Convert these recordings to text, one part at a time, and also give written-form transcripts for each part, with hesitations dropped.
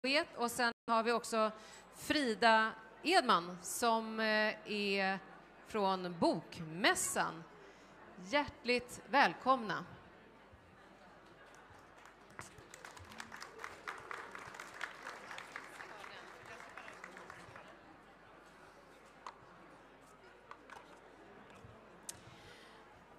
Torget, och sen har vi också Frida Edman som är från Bokmässan. Hjärtligt välkomna.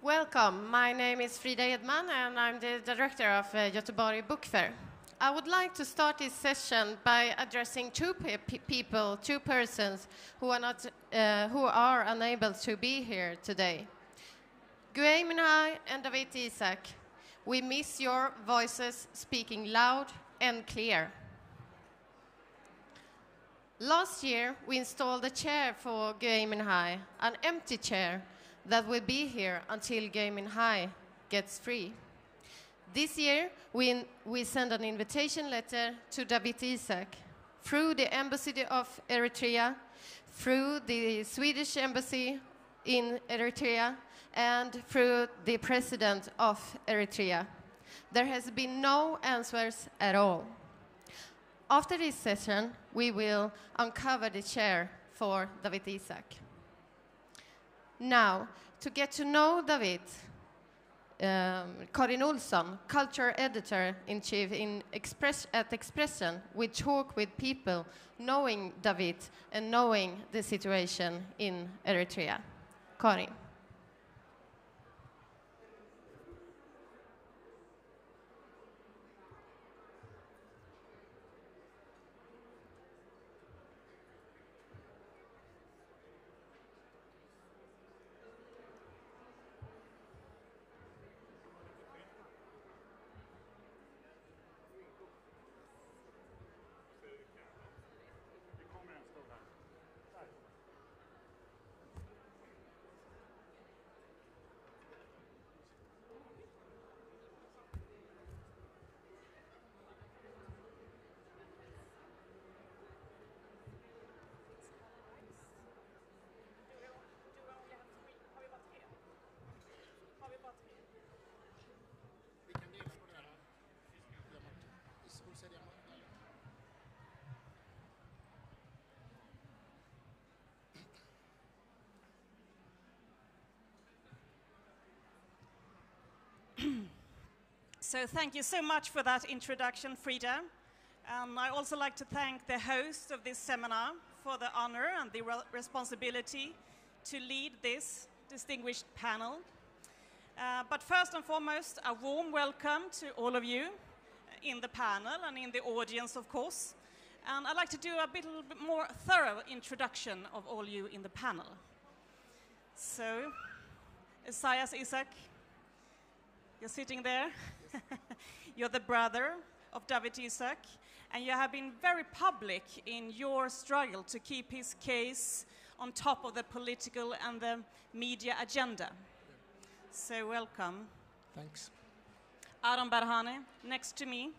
Welcome, my name is Frida Edman and I'm the director of Göteborg Book Fair. I would like to start this session by addressing two persons who are unable to be here today. Gui Minhai and Dawit Isaak, we miss your voices speaking loud and clear. Last year we installed a chair for Gui Minhai, an empty chair that will be here until Gui Minhai gets free. This year, we send an invitation letter to Dawit Isaak through the Embassy of Eritrea, through the Swedish Embassy in Eritrea, and through the President of Eritrea. There has been no answers at all. After this session, we will uncover the chair for Dawit Isaak. Now, to get to know Dawit, Karin Olsson, culture editor-in-chief at Expressen, will talk with people knowing Dawit and knowing the situation in Eritrea. Karin. So thank you so much for that introduction, Frida. I also like to thank the host of this seminar for the honor and the responsibility to lead this distinguished panel. But first and foremost, a warm welcome to all of you in the panel and in the audience, of course. And I'd like to do a bit more thorough introduction of all you in the panel. So, Esayas Isaak, you're sitting there. You're the brother of Dawit Isaak, and you have been very public in your struggle to keep his case on top of the political and the media agenda. So welcome. Thanks. Aron Berhane, next to me,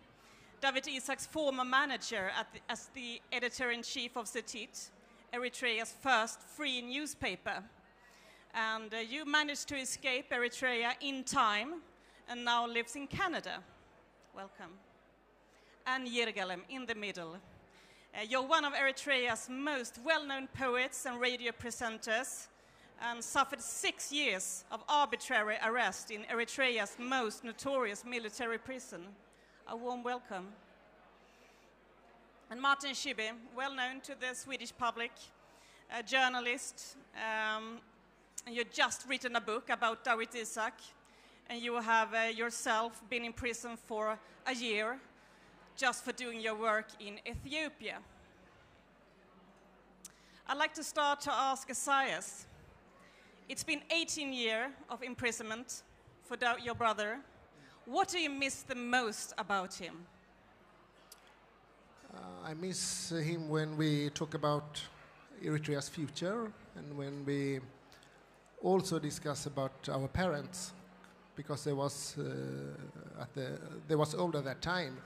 Dawit Isaak's former manager as the editor-in-chief of Setit, Eritrea's first free newspaper. And you managed to escape Eritrea in time and now lives in Canada. Welcome. And Yirgalem in the middle. You're one of Eritrea's most well-known poets and radio presenters and suffered 6 years of arbitrary arrest in Eritrea's most notorious military prison. A warm welcome. And Martin Schibbye, well-known to the Swedish public, a journalist. You've just written a book about Dawit Isaak, and you have yourself been in prison for a year just for doing your work in Ethiopia. I'd like to start to ask Esayas. It's been 18 years of imprisonment for your brother. What do you miss the most about him? I miss him when we talk about Eritrea's future and when we also discuss about our parents, because they was old at that time,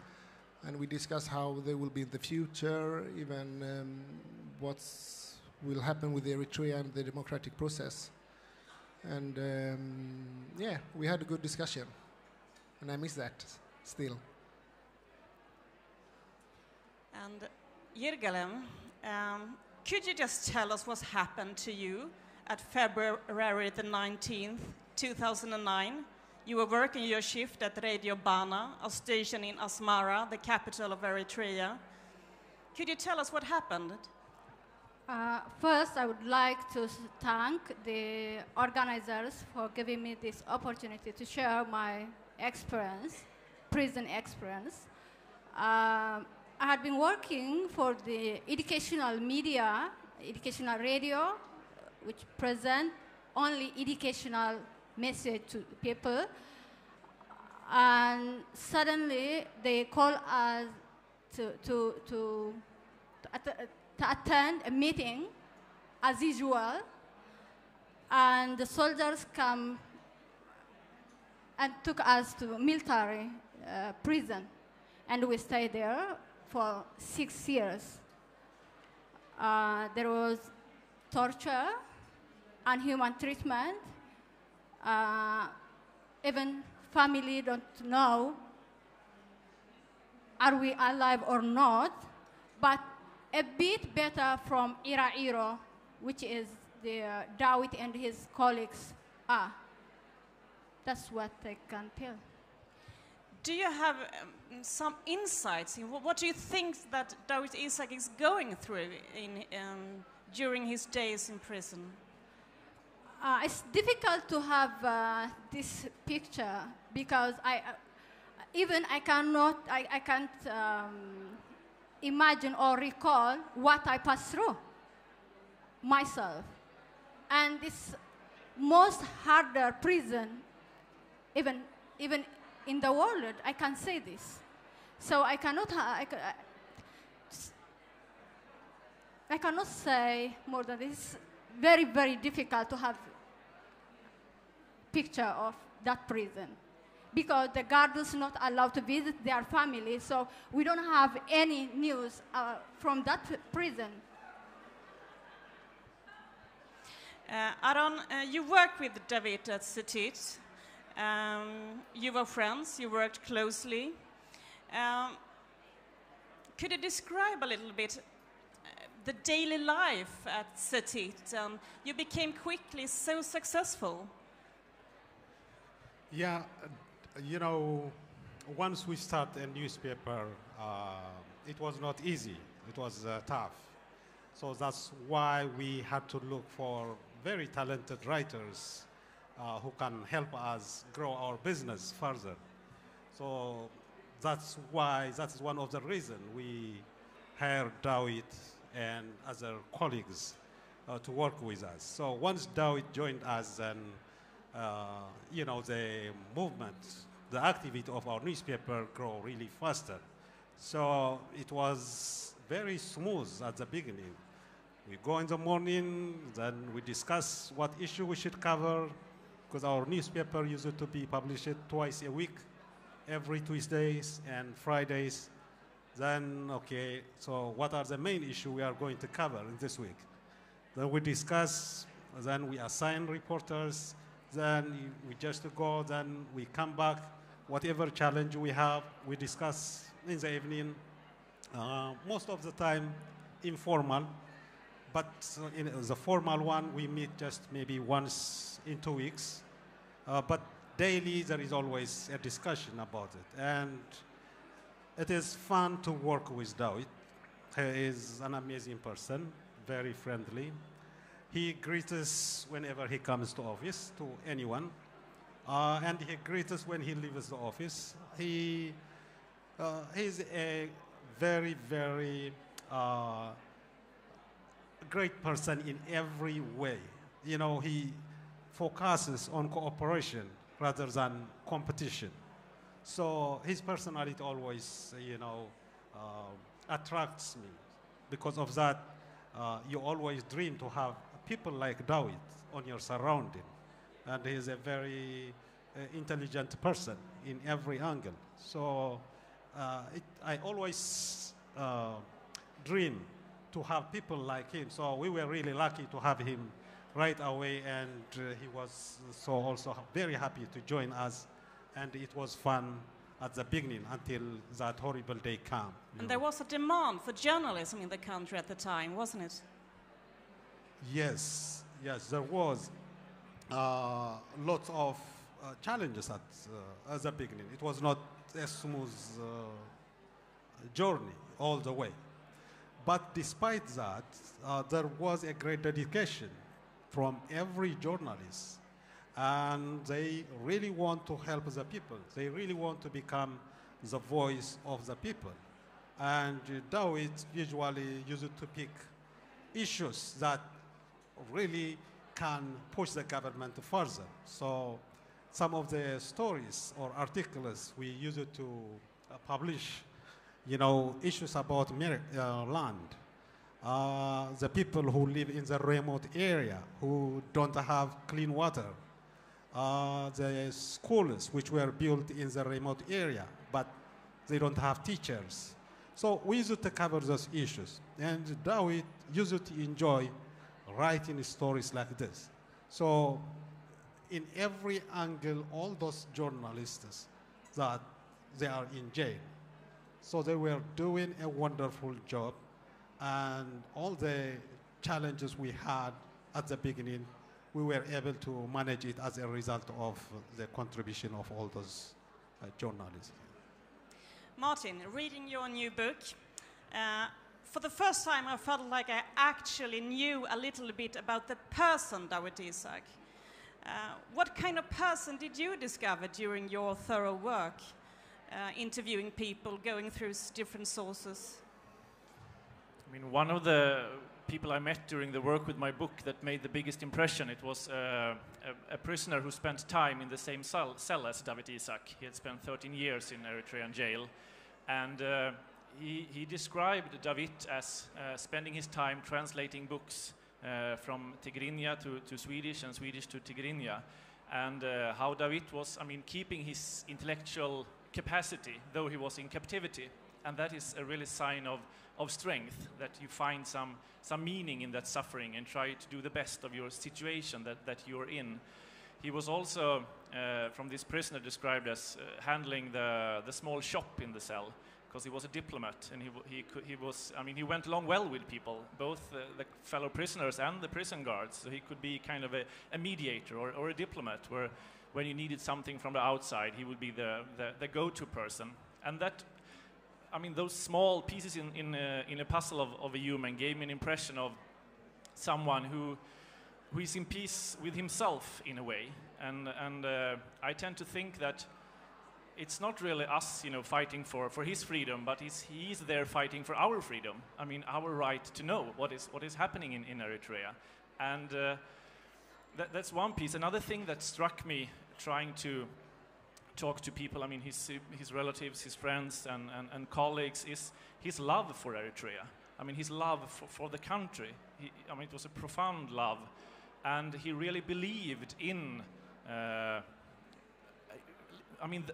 and we discuss how they will be in the future, even what will happen with Eritrea and the democratic process. And yeah, we had a good discussion, and I miss that still. And Yirgalem, could you just tell us what happened to you at February the 19th, 2009? You were working your shift at Radio Bana, a station in Asmara, the capital of Eritrea. Could you tell us what happened? First, I would like to thank the organizers for giving me this opportunity to share my experience, prison experience. I had been working for the educational media, educational radio, which present only educational message to people. And suddenly they call us to attend a meeting as usual, and the soldiers come and took us to military prison, and we stayed there for 6 years. There was torture, inhuman treatment, even family don't know are we alive or not, but a bit better from Eritrea, which is the Dawit and his colleagues are. That's what I can tell. Do you have some insights in what do you think that Dawit Isaak is going through during his days in prison? It's difficult to have this picture because I can't imagine or recall what I passed through myself. And this most harder prison, even in the world, I can say this. So I cannot say more than this. Very, very difficult to have picture of that prison, because the guards are not allowed to visit their family, so we don't have any news from that prison. Aron, you worked with Dawit at Setit. You were friends, you worked closely. Could you describe a little bit the daily life at Setit? You became quickly so successful. Yeah, you know, once we start a newspaper, it was not easy. It was tough. So that's why we had to look for very talented writers who can help us grow our business further. So that's one of the reasons we hired Dawit and other colleagues to work with us. So once Dawit joined us, then you know, the movement, the activity of our newspaper grew really faster. So it was very smooth at the beginning. We go in the morning, then we discuss what issue we should cover, because our newspaper used to be published twice a week, every Tuesdays and Fridays. Then, okay, so what are the main issues we are going to cover in this week? Then we discuss, then we assign reporters, then we just go, then we come back. Whatever challenge we have, we discuss in the evening. Most of the time, informal. But in the formal one, we meet just maybe once in 2 weeks. But daily, there is always a discussion about it. And it is fun to work with Dawit. He is an amazing person, very friendly. He greets us whenever he comes to office, to anyone. And he greets us when he leaves the office. He's a very, very great person in every way. You know, he focuses on cooperation rather than competition. So his personality always, you know, attracts me. Because of that, you always dream to have people like Dawit on your surrounding. And he's a very intelligent person in every angle. So I always dream to have people like him. So we were really lucky to have him right away, and he was so also very happy to join us, and it was fun at the beginning until that horrible day came. And there was a demand for journalism in the country at the time, wasn't it? Yes, there was lots of challenges at the beginning. It was not a smooth journey all the way. But despite that, there was a great dedication from every journalist. And they really want to help the people. They really want to become the voice of the people. And Dawit usually used to pick issues that really can push the government further. So some of the stories or articles we used to publish, issues about land. The people who live in the remote area, who don't have clean water. The schools which were built in the remote area, but they don't have teachers. So we used to cover those issues. And Dawit used to enjoy writing stories like this. So in every angle, all those journalists that they are in jail. So they were doing a wonderful job. And all the challenges we had at the beginning, we were able to manage it as a result of the contribution of all those journalists. Martin, reading your new book, for the first time I felt like I actually knew a little bit about the person Dawit Isaak. What kind of person did you discover during your thorough work, interviewing people, going through different sources? I mean, one of the people I met during the work with my book that made the biggest impression, it was a prisoner who spent time in the same cell as Dawit Isaak. He had spent 13 years in Eritrean jail. And he described Dawit as spending his time translating books from Tigrinya to Swedish and Swedish to Tigrinya. And how Dawit was, keeping his intellectual capacity, though he was in captivity. And that is a really sign of strength, that you find some meaning in that suffering and try to do the best of your situation that you're in. He was also, from this prisoner, described as handling the small shop in the cell, because he was a diplomat, and he went along well with people, both the fellow prisoners and the prison guards. So he could be kind of a mediator or a diplomat, where when you needed something from the outside, he would be the go-to person. And that, those small pieces in a puzzle of a human gave me an impression of someone who is in peace with himself in a way. And I tend to think that it's not really us, fighting for his freedom, but he's there fighting for our freedom. Our right to know what is happening in Eritrea. And that's one piece. Another thing that struck me trying to talk to people, his relatives, his friends and colleagues, is his love for Eritrea. His love for the country. It was a profound love. And he really believed in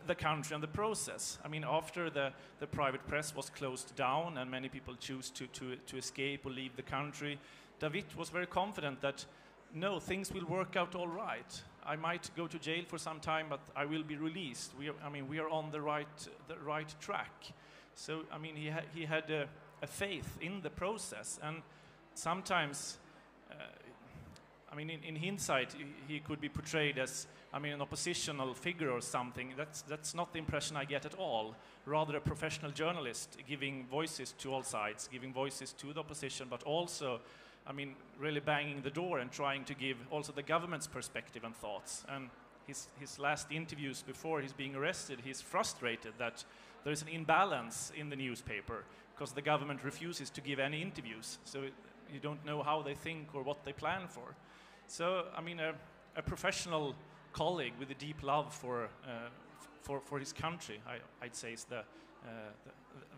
the country and the process. After the private press was closed down and many people choose to escape or leave the country, Dawit was very confident that, no, things will work out all right. I might go to jail for some time, but I will be released. We are on the right track. So, he had a faith in the process. And sometimes, in hindsight, he could be portrayed as, an oppositional figure or something. That's not the impression I get at all. Rather a professional journalist giving voices to all sides, giving voices to the opposition, but also, really banging the door and trying to give also the government's perspective and thoughts. And his last interviews before he's being arrested, he's frustrated that there is an imbalance in the newspaper because the government refuses to give any interviews. So you don't know how they think or what they plan for. So, a professional colleague with a deep love for his country, I'd say, is the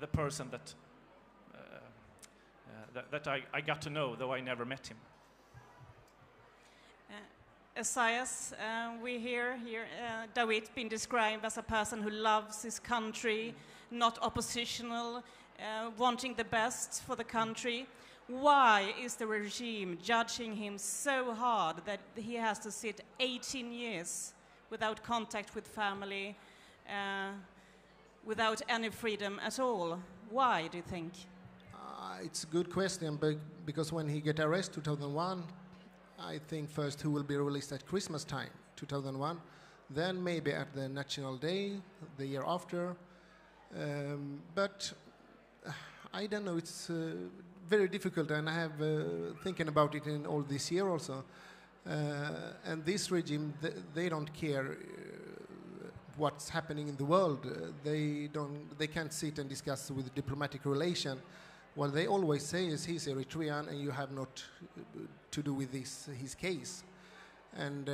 person that I got to know, though I never met him. Esayas, we hear here Dawit being described as a person who loves his country, not oppositional, wanting the best for the country. Why is the regime judging him so hard that he has to sit 18 years without contact with family, without any freedom at all. Why, do you think? It's a good question, because when he get arrested 2001, I think first he will be released at Christmas time, 2001, then maybe at the National Day, the year after. But I don't know, it's very difficult, and I have thinking about it in all this year also. And this regime, they don't care what's happening in the world. They can't sit and discuss with diplomatic relation. What they always say is he's Eritrean and you have not to do with his case. And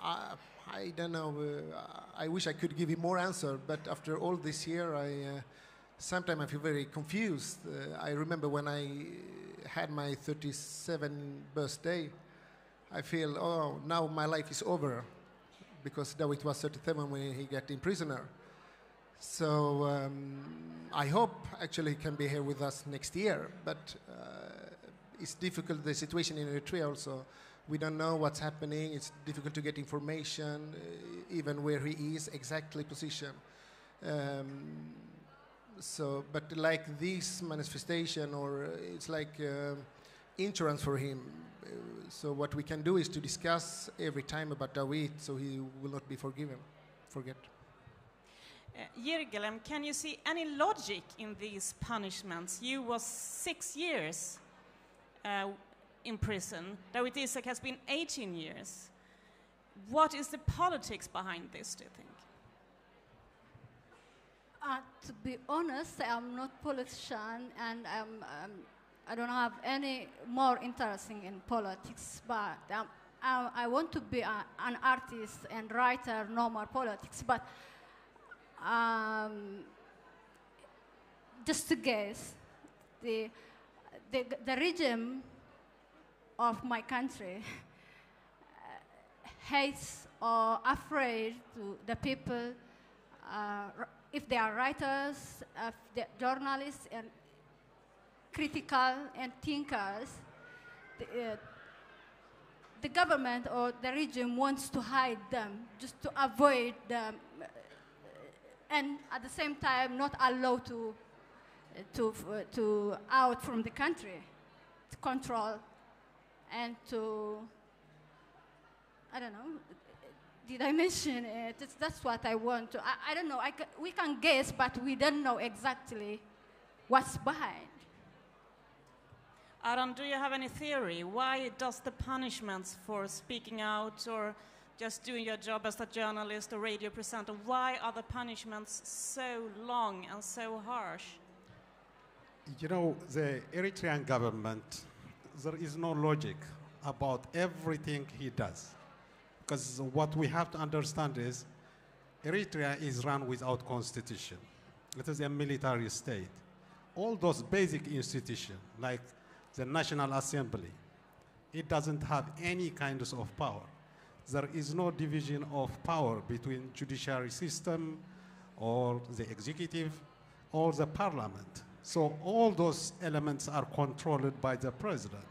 I don't know, I wish I could give you more answer, but after all this year, sometimes I feel very confused. I remember when I had my 37th birthday, I feel, oh, now my life is over, because Dawit was 37 when he got in prisoner. So I hope actually he can be here with us next year, but it's difficult, the situation in Eritrea also. We don't know what's happening, it's difficult to get information, even where he is, exactly position. But like this manifestation, or it's like insurance for him. So what we can do is to discuss every time about Dawit, so he will not be forget. Yirgalem, can you see any logic in these punishments? You was 6 years in prison. Dawit Isaak has been 18 years. What is the politics behind this, do you think? To be honest, I'm not politician, and I don't have any more interesting in politics, but I want to be an artist and writer, no more politics. But just to guess, the regime of my country hates or afraid to the people, if they are writers, if they're journalists and critical and thinkers, the government or the regime wants to hide them just to avoid them, and at the same time not allow to out from the country, to control and to, I don't know, did I mention it? That's what I want to, I don't know, we can guess, but we don't know exactly what's behind. Aron, do you have any theory? Why does the punishments for speaking out or just doing your job as a journalist or radio presenter, why are the punishments so long and so harsh? You know, the Eritrean government, there is no logic about everything he does. Because what we have to understand is Eritrea is run without constitution. It is a military state. All those basic institutions, like the National Assembly, it doesn't have any kinds of power. There is no division of power between judiciary system or the executive or the parliament. So all those elements are controlled by the president.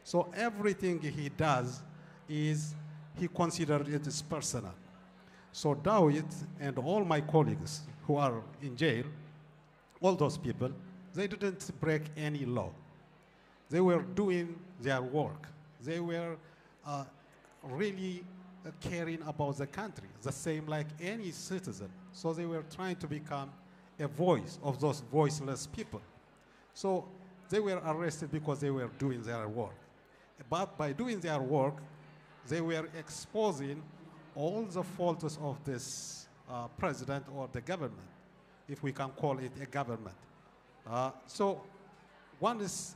So everything he does is he considers it as personal. So Dawit and all my colleagues who are in jail, all those people, they didn't break any law. They were doing their work. They were really caring about the country, the same like any citizen. So they were trying to become a voice of those voiceless people. So they were arrested because they were doing their work. But by doing their work, they were exposing all the faults of this president or the government, if we can call it a government. So once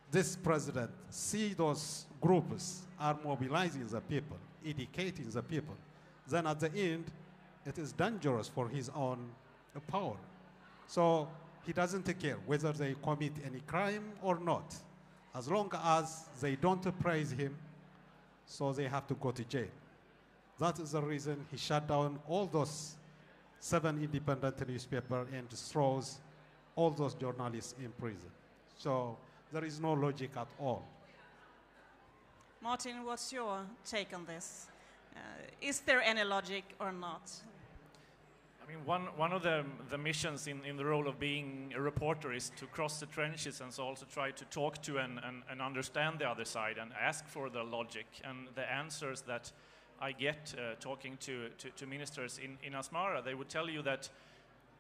this president see those groups are mobilizing the people, educating the people, then at the end, it is dangerous for his own power. So he doesn't care whether they commit any crime or not. As long as they don't praise him, so they have to go to jail. That is the reason he shut down all those 7 independent newspapers and throws all those journalists in prison. So there is no logic at all. Martin, what's your take on this? Is there any logic or not? I mean, one of the missions in the role of being a reporter is to cross the trenches and so also try to talk to and understand the other side and ask for the logic. And the answers that I get talking to ministers in Asmara, they would tell you that,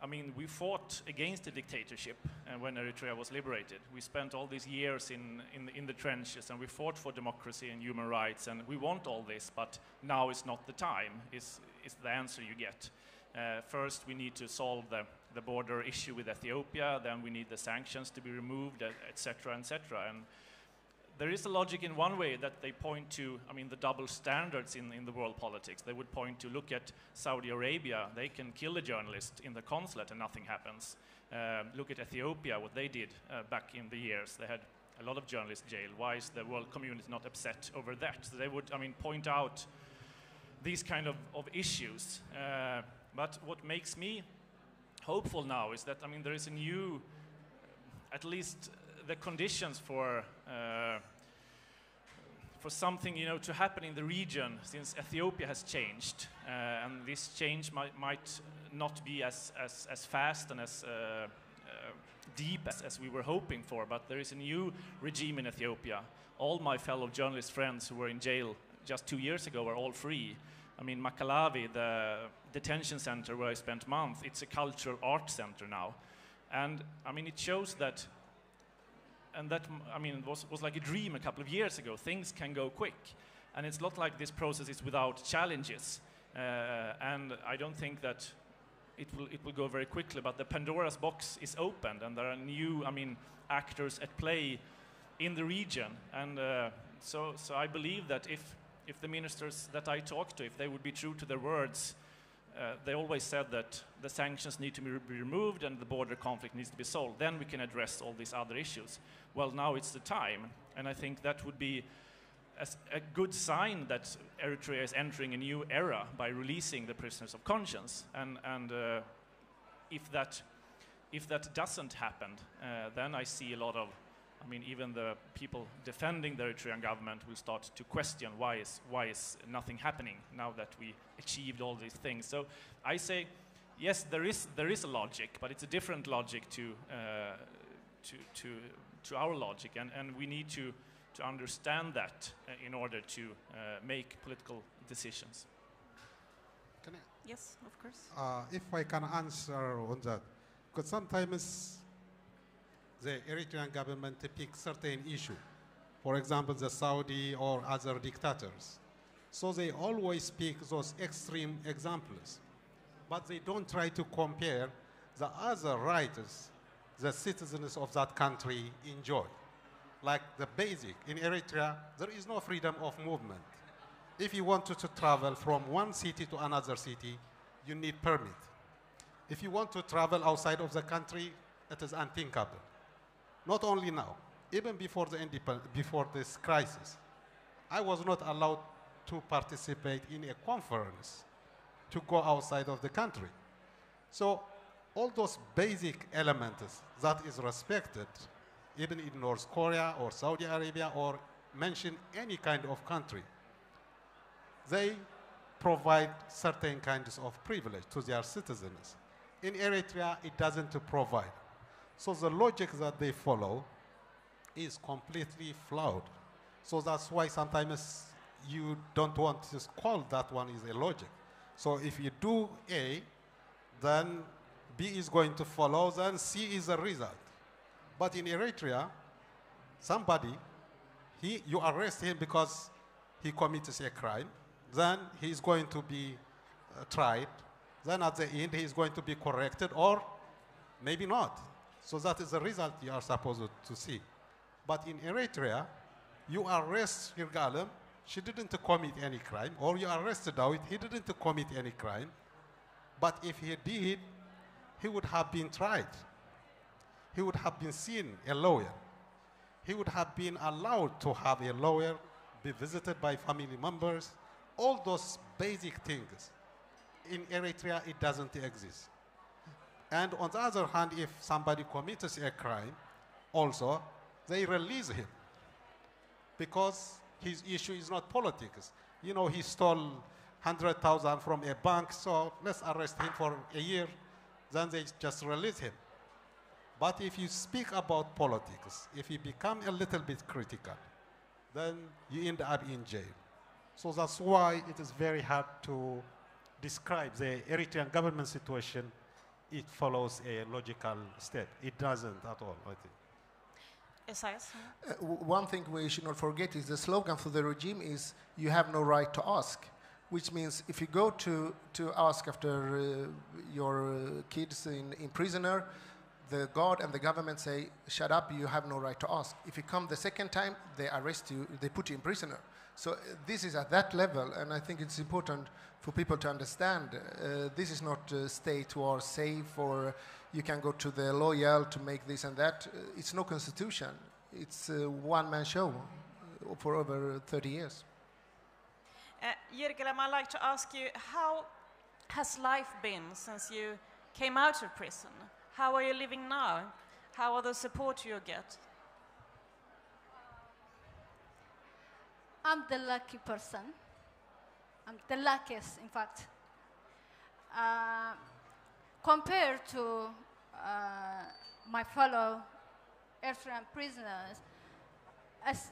I mean, we fought against the dictatorship when Eritrea was liberated. We spent all these years in the trenches, and we fought for democracy and human rights, and we want all this, but now is not the time, is the answer you get. First, we need to solve the border issue with Ethiopia, then we need the sanctions to be removed, etc., etc. And there is a logic in one way that they point to, I mean, the double standards in the world politics. They would point to, look at Saudi Arabia, they can kill a journalist in the consulate and nothing happens. Look at Ethiopia, what they did back in the years. They had a lot of journalists jailed. Why is the world community not upset over that? So they would, I mean, point out these kind of issues. But what makes me hopeful now is that, I mean, there is a new, at least the conditions for something, you know, to happen in the region, since Ethiopia has changed, and this change might not be as fast and as deep as we were hoping for, but there is a new regime in Ethiopia. All my fellow journalist friends who were in jail just 2 years ago are all free. I mean, Makalavi, the detention center where I spent months, it's a cultural art center now. And, I mean, it shows that, and that, I mean, was like a dream a couple of years ago. Things can go quick. And it's not like this process is without challenges. And I don't think that it will go very quickly, but the Pandora's box is opened, and there are new, I mean, actors at play in the region. And so I believe that if the ministers that I talked to, if they would be true to their words, they always said that the sanctions need to be removed and the border conflict needs to be solved. Then we can address all these other issues. Well, now it's the time, and I think that would be a good sign that Eritrea is entering a new era by releasing the prisoners of conscience. And if that doesn't happen, then I see a lot of, I mean, even the people defending the Eritrean government will start to question why is nothing happening now that we achieved all these things. So I say, yes, there is a logic, but it's a different logic to our logic, and we need to understand that in order to make political decisions. Can I? Yes, of course. If I can answer on that, because sometimes the Eritrean government picks certain issue, for example, the Saudi or other dictators. So they always pick those extreme examples, but they don't try to compare the other rights the citizens of that country enjoy. Like the basic, in Eritrea, there is no freedom of movement. If you want to travel from one city to another city, you need permit. If you want to travel outside of the country, it is unthinkable. Not only now, even before before this crisis, I was not allowed to participate in a conference to go outside of the country. So all those basic elements that is respected, even in North Korea or Saudi Arabia or mention any kind of country, they provide certain kinds of privilege to their citizens. In Eritrea, it doesn't provide. So the logic that they follow is completely flawed. So that's why sometimes you don't want to call that one is a logic. So if you do A, then B is going to follow, then C is the result. But in Eritrea, somebody, you arrest him because he commits a crime, then he is going to be tried, then at the end he is going to be corrected, or maybe not. So that is the result you are supposed to see. But in Eritrea, you arrest Yirgalem, she didn't commit any crime, or you arrest Dawit, he didn't commit any crime. But if he did, he would have been tried. He would have been seen a lawyer. He would have been allowed to have a lawyer, be visited by family members. All those basic things. In Eritrea, it doesn't exist. And on the other hand, if somebody commits a crime, also, they release him because his issue is not politics. You know, he stole 100,000 from a bank, so let's arrest him for a year, then they just release him. But if you speak about politics, if you become a little bit critical, then you end up in jail. So that's why it is very hard to describe the Eritrean government situation. It follows a logical step. It doesn't at all, I think. Esayas? One thing we should not forget is the slogan for the regime is, you have no right to ask, which means if you go to ask after your kids in prisoner, the guard and the government say, shut up, you have no right to ask. If you come the second time, they arrest you, they put you in prisoner. So this is at that level, and I think it's important for people to understand this is not a state who are safe, or you can go to the lawyer to make this and that. It's no constitution. It's a one-man show for over 30 years. Yirgalem, I'd like to ask you, how has life been since you came out of prison? How are you living now? How are the support you get? I'm the lucky person. I'm the luckiest, in fact. Compared to my fellow Eritrean prisoners, as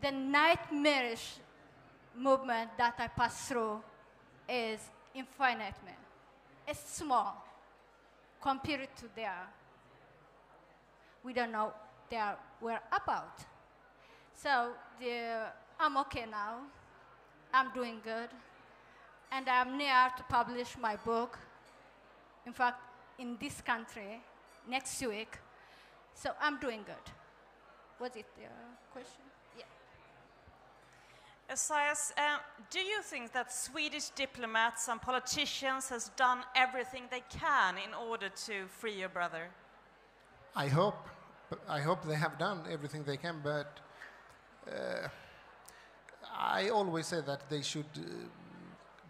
the nightmarish movement that I pass through is infinite, man. It's small compared to their, we don't know their whereabouts. So I'm okay now. I'm doing good. And I'm near to publish my book. In fact, in this country, next week. So I'm doing good. Was it the question? Yeah. Esayas, do you think that Swedish diplomats and politicians has done everything they can in order to free your brother? I hope they have done everything they can, but I always say that they should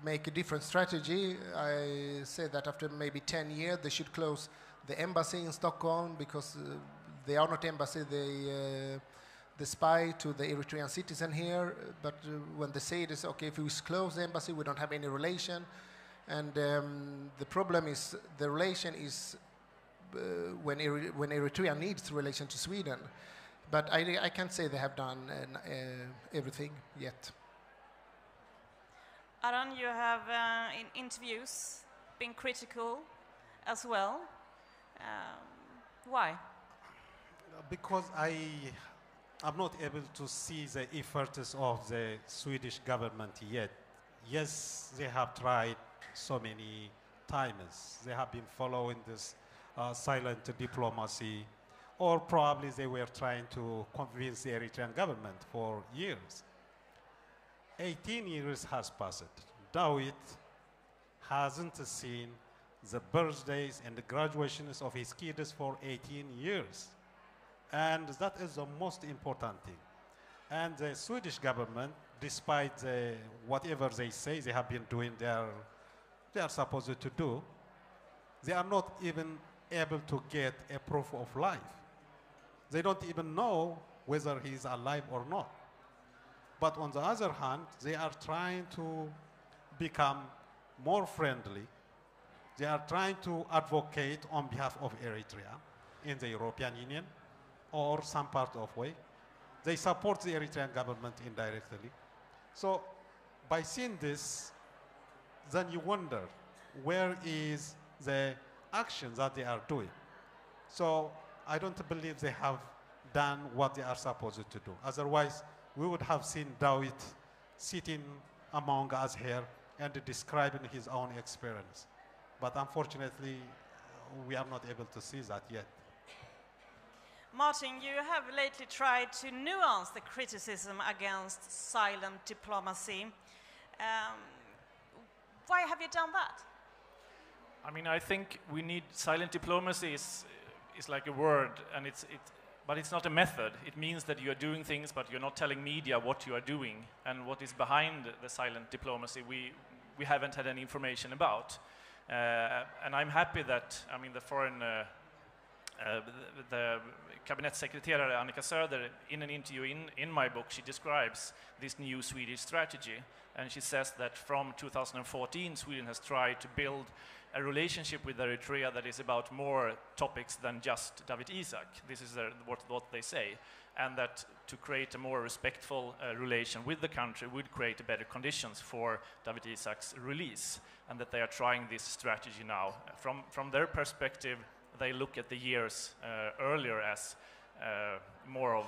make a different strategy. I say that after maybe 10 years, they should close the embassy in Stockholm, because they are not embassy, they spy to the Eritrean citizen here, but when they say this, okay, if we close the embassy, we don't have any relation. And the problem is, the relation is when Eritrea needs relation to Sweden. But I can't say they have done everything yet. Aron, you have in interviews been critical as well. Why? Because I'm not able to see the efforts of the Swedish government yet. Yes, they have tried so many times. They have been following this silent diplomacy, or probably they were trying to convince the Eritrean government for years. 18 years has passed. Dawit hasn't seen the birthdays and the graduations of his kids for 18 years. And that is the most important thing. And the Swedish government, despite whatever they say they have been doing they are supposed to do, they are not even able to get a proof of life. They don't even know whether he is alive or not. But on the other hand, they are trying to become more friendly. They are trying to advocate on behalf of Eritrea in the European Union or some part of way. They support the Eritrean government indirectly. So by seeing this, then you wonder, where is the action that they are doing? So I don't believe they have done what they are supposed to do. Otherwise, we would have seen Dawit sitting among us here and describing his own experience. But unfortunately, we are not able to see that yet. Martin, you have lately tried to nuance the criticism against silent diplomacy. Why have you done that? I mean, I think we need silent diplomacy is like a word, and but it's not a method. It means that you are doing things, but you're not telling media what you are doing, and what is behind the silent diplomacy we haven't had any information about. And I'm happy that, I mean, the foreign The kabinettssekreterare Annika Söder, in an interview in my book, she describes this new Swedish strategy, and she says that from 2014 Sweden has tried to build a relationship with Eritrea that is about more topics than just Dawit Isaak. This is what they say, and that to create a more respectful relation with the country would create better conditions for Dawit Isaak's release, and that they are trying this strategy now. From their perspective, they look at the years earlier as more of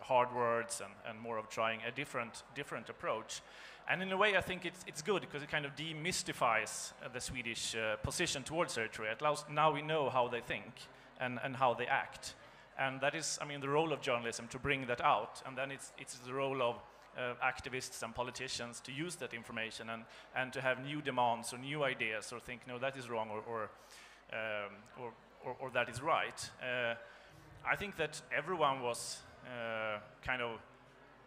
hard words and more of trying a different approach. And in a way, I think it's good because it kind of demystifies the Swedish position towards Eritrea. It allows, now we know how they think and how they act. And that is, I mean, the role of journalism to bring that out. And then it's the role of activists and politicians to use that information and to have new demands or new ideas or think, no, that is wrong or that is right. I think that everyone was kind of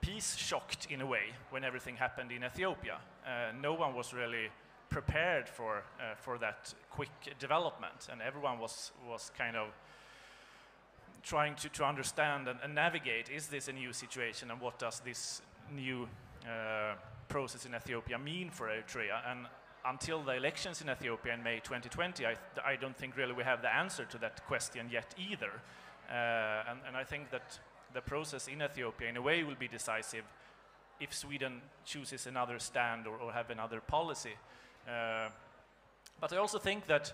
peace-shocked in a way when everything happened in Ethiopia. No one was really prepared for that quick development, and everyone was kind of trying to understand and navigate, is this a new situation, and what does this new process in Ethiopia mean for Eritrea? And until the elections in Ethiopia in May 2020, I don't think really we have the answer to that question yet either. And I think that the process in Ethiopia in a way will be decisive if Sweden chooses another stand or have another policy. But I also think that,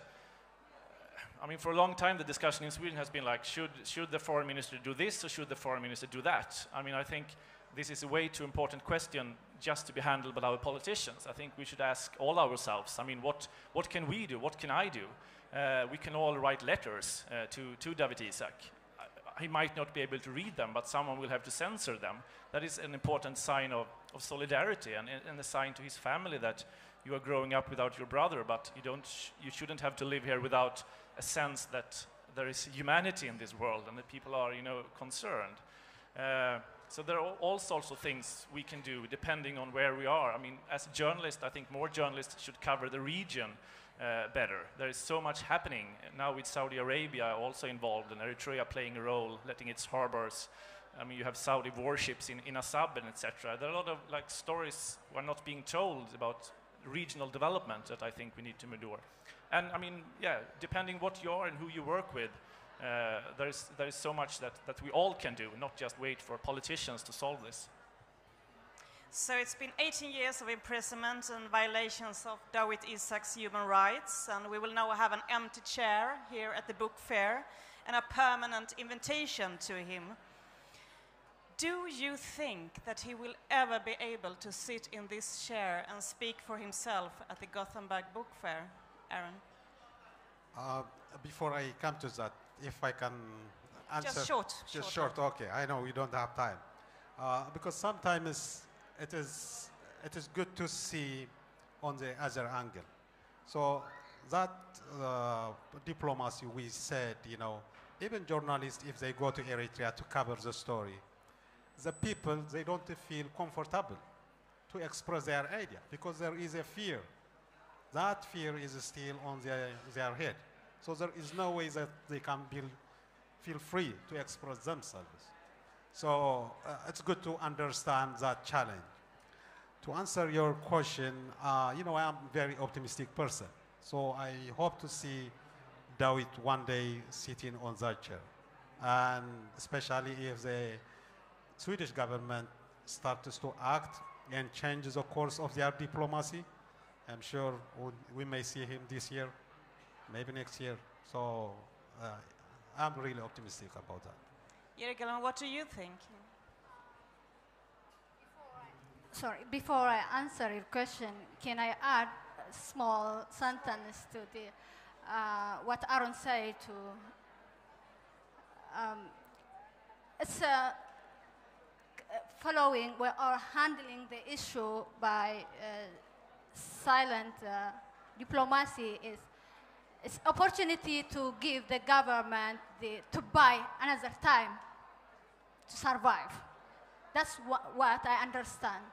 I mean, for a long time the discussion in Sweden has been like, should the foreign minister do this or should the foreign minister do that? I mean, I think this is a way too important question just to be handled by our politicians. I think we should ask all ourselves, I mean, what can we do? What can I do? We can all write letters to Dawit Isaak. He might not be able to read them, but someone will have to censor them. That is an important sign of solidarity and a sign to his family that you are growing up without your brother, but you shouldn't have to live here without a sense that there is humanity in this world and that people are, concerned. So there are all sorts of things we can do depending on where we are. I mean, as a journalist, I think more journalists should cover the region better. There is so much happening now with Saudi Arabia also involved and Eritrea playing a role, letting its harbors. I mean, you have Saudi warships in Asab and etc. There are a lot of stories we are not being told about regional development that I think we need to endure. And I mean, yeah, depending what you are and who you work with, there is so much that we all can do, not just wait for politicians to solve this. So it's been 18 years of imprisonment and violations of Dawit Isaak's human rights, and we will now have an empty chair here at the book fair and a permanent invitation to him. Do you think that he will ever be able to sit in this chair and speak for himself at the Gothenburg Book Fair, Aron? Before I come to that, if I can answer... Just short. Okay. I know we don't have time. Because sometimes it is good to see on the other angle. So that diplomacy we said, even journalists, if they go to Eritrea to cover the story, the people, they don't feel comfortable to express their idea because there is a fear. That fear is still on their head. So there is no way that they can feel free to express themselves. So it's good to understand that challenge. To answer your question, I am a very optimistic person. So I hope to see Dawit one day sitting on that chair. And especially if the Swedish government starts to act and change the course of their diplomacy, I'm sure we may see him this year, maybe next year. So I'm really optimistic about that. Yirgalem, what do you think? Before I answer your question, can I add a small sentence to what Aron said? It's following or handling the issue by silent diplomacy is it's opportunity to give the government to buy another time to survive. That's what I understand.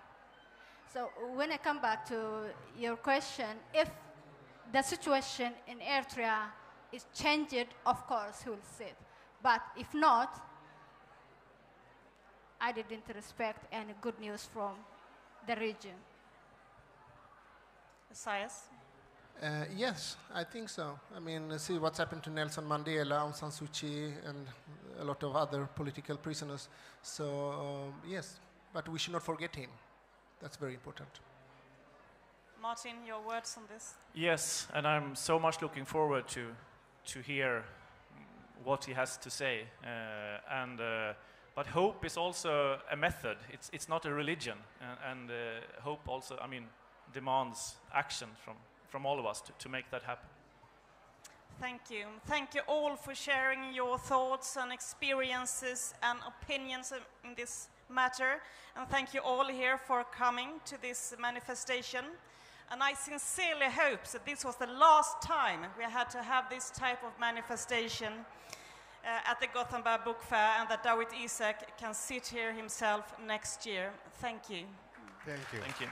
So when I come back to your question, if the situation in Eritrea is changed, of course, he will sit. But if not, I didn't respect any good news from the region. Esayas? Yes, I think so. I mean, see what's happened to Nelson Mandela, Aung San Suu Kyi, and a lot of other political prisoners. So, yes, but we should not forget him. That's very important. Martin, your words on this? Yes, and I'm so much looking forward to hear what he has to say. But hope is also a method. It's not a religion, and hope also, I mean, demands action from all of us to make that happen. Thank you. Thank you all for sharing your thoughts and experiences and opinions in this matter. And thank you all here for coming to this manifestation. And I sincerely hope that this was the last time we had to have this type of manifestation at the Gothenburg Book Fair, and that Dawit Isaak can sit here himself next year. Thank you. Thank you. Thank you.